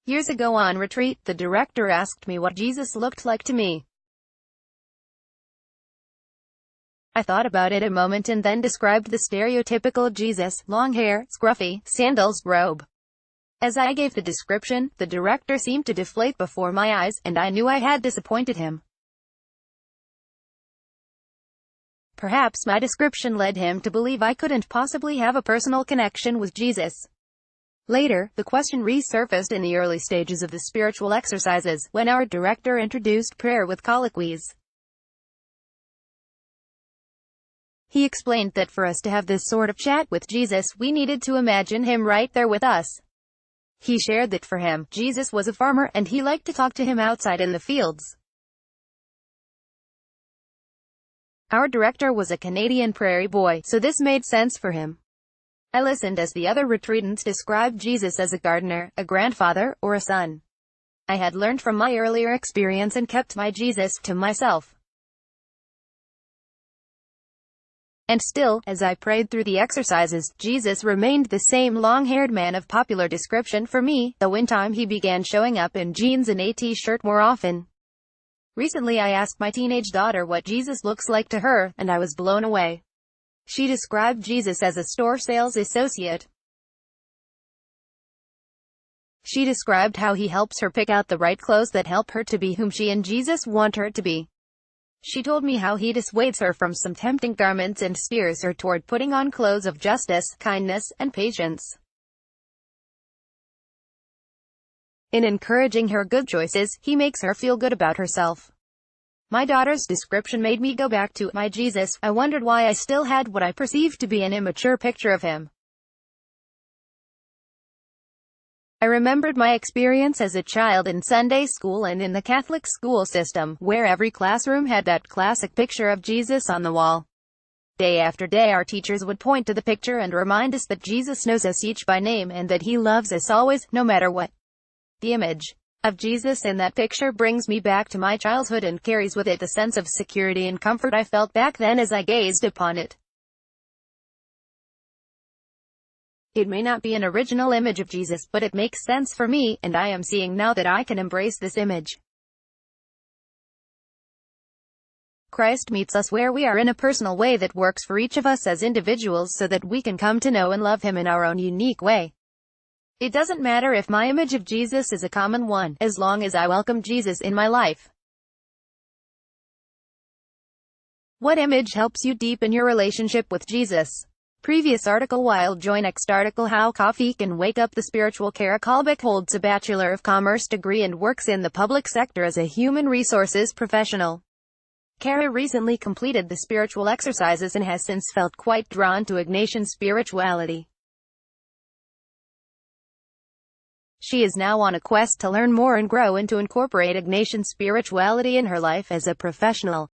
Years ago on retreat, the director asked me what Jesus looked like to me. I thought about it a moment and then described the stereotypical Jesus: long hair, scruffy, sandals, robe. As I gave the description, the director seemed to deflate before my eyes, and I knew I had disappointed him. Perhaps my description led him to believe I couldn't possibly have a personal connection with Jesus. Later, the question resurfaced in the early stages of the spiritual exercises, when our director introduced prayer with colloquies. He explained that for us to have this sort of chat with Jesus, we needed to imagine him right there with us. He shared that for him, Jesus was a farmer, and he liked to talk to him outside in the fields. Our director was a Canadian prairie boy, so this made sense for him. I listened as the other retreatants described Jesus as a gardener, a grandfather, or a son. I had learned from my earlier experience and kept my Jesus to myself. And still, as I prayed through the exercises, Jesus remained the same long-haired man of popular description for me, though in time he began showing up in jeans and a t-shirt more often. Recently I asked my teenage daughter what Jesus looks like to her, and I was blown away. She described Jesus as a store sales associate. She described how he helps her pick out the right clothes that help her to be whom she and Jesus want her to be. She told me how he dissuades her from some tempting garments and steers her toward putting on clothes of justice, kindness, and patience. In encouraging her good choices, he makes her feel good about herself. My daughter's description made me go back to my Jesus. I wondered why I still had what I perceived to be an immature picture of him. I remembered my experience as a child in Sunday school and in the Catholic school system, where every classroom had that classic picture of Jesus on the wall. Day after day our teachers would point to the picture and remind us that Jesus knows us each by name and that he loves us always, no matter what. The image of Jesus in that picture brings me back to my childhood and carries with it the sense of security and comfort I felt back then as I gazed upon it. It may not be an original image of Jesus, but it makes sense for me, and I am seeing now that I can embrace this image. Christ meets us where we are in a personal way that works for each of us as individuals so that we can come to know and love him in our own unique way. It doesn't matter if my image of Jesus is a common one, as long as I welcome Jesus in my life. What image helps you deepen your relationship with Jesus? Previous article. While join next article. How coffee can wake up the spiritual. Kara Kalbeck holds a Bachelor of Commerce degree and works in the public sector as a human resources professional. Kara recently completed the spiritual exercises and has since felt quite drawn to Ignatian spirituality. She is now on a quest to learn more and grow and to incorporate Ignatian spirituality in her life as a professional.